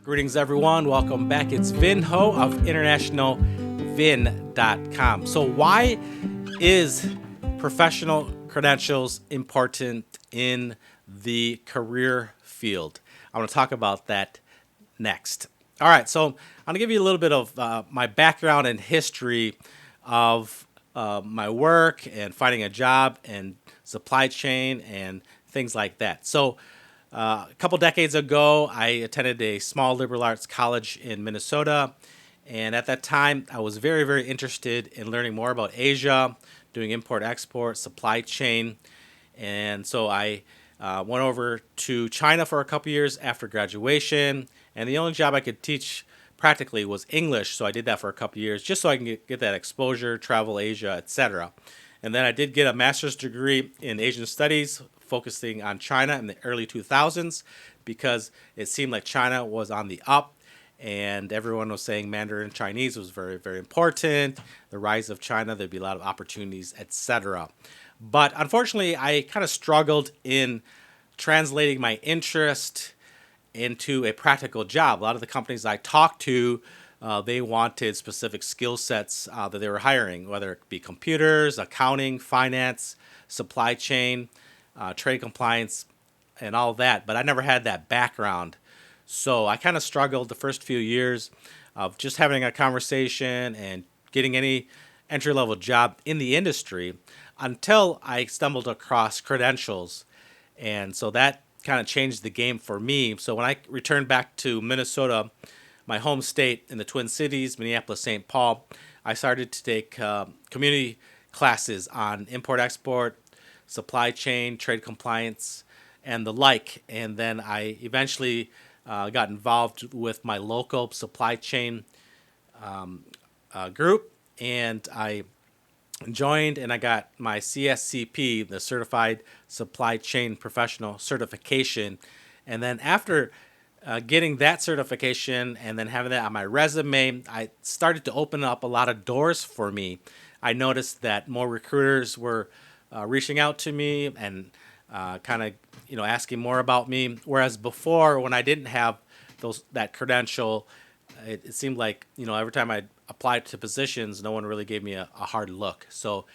Greetings, everyone. Welcome back. It's Vin Ho of internationalvin.com. So, why is professional credentials important in the career field? I want to talk about that next. All right. So, I'm going to give you a little bit of my background and history of my work and finding a job and supply chain and things like that. So, a couple decades ago, I attended a small liberal arts college in Minnesota. And at that time, I was very, very interested in learning more about Asia, doing import export, supply chain. And so I went over to China for a couple years after graduation. And the only job I could teach practically was English. So I did that for a couple years just so I can get that exposure, travel Asia, etc. And then I did get a master's degree in Asian studies, focusing on China in the early 2000s because it seemed like China was on the up and everyone was saying Mandarin Chinese was very, very important. The rise of China, there'd be a lot of opportunities, etc. But unfortunately, I kind of struggled in translating my interest into a practical job. A lot of the companies I talked to, they wanted specific skill sets that they were hiring, whether it be computers, accounting, finance, supply chain, trade compliance, and all that. But I never had that background. So I kind of struggled the first few years of just having a conversation and getting any entry-level job in the industry until I stumbled across credentials. And so that kind of changed the game for me. So when I returned back to Minnesota, my home state in the Twin Cities, Minneapolis, St. Paul, I started to take community classes on import-export, supply chain, trade compliance, and the like. And then I eventually got involved with my local supply chain group, and I joined and I got my CSCP, the Certified Supply Chain Professional Certification. And then after getting that certification and then having that on my resume, I started to open up a lot of doors for me. I noticed that more recruiters were reaching out to me and kind of asking more about me. Whereas before, when I didn't have that credential, it seemed like every time I applied to positions, no one really gave me a hard look. So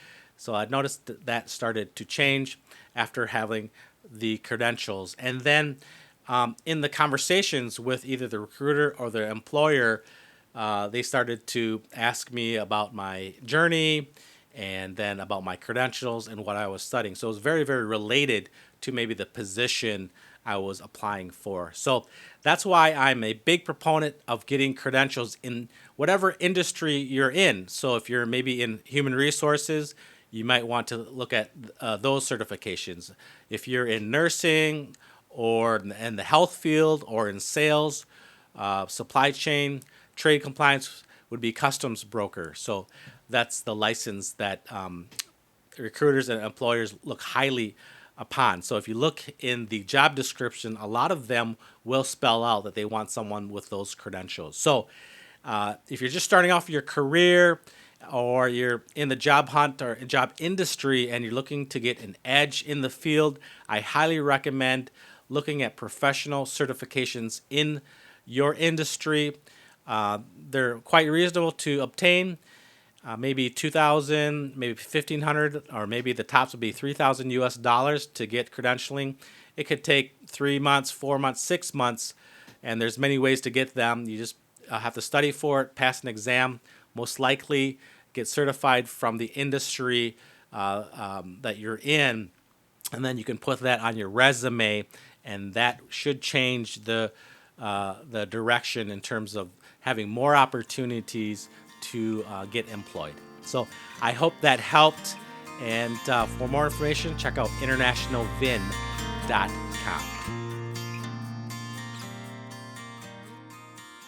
I noticed that started to change after having the credentials. And then in the conversations with either the recruiter or the employer, they started to ask me about my journey and then about my credentials and what I was studying. So it was very, very related to maybe the position I was applying for. So that's why I'm a big proponent of getting credentials in whatever industry you're in. So if you're maybe in human resources, you might want to look at those certifications. If you're in nursing or in the health field or in sales, supply chain, trade compliance would be customs broker. So that's the license that recruiters and employers look highly upon. So if you look in the job description, a lot of them will spell out that they want someone with those credentials. So if you're just starting off your career or you're in the job hunt or job industry and you're looking to get an edge in the field, I highly recommend looking at professional certifications in your industry. They're quite reasonable to obtain. Maybe 2,000, maybe 1,500, or maybe the tops would be 3,000 US dollars to get credentialing. It could take 3 months, 4 months, 6 months, and there's many ways to get them. You just have to study for it, pass an exam, most likely get certified from the industry that you're in, and then you can put that on your resume, and that should change the direction in terms of having more opportunities to get employed. So I hope that helped. And for more information, check out internationalvin.com.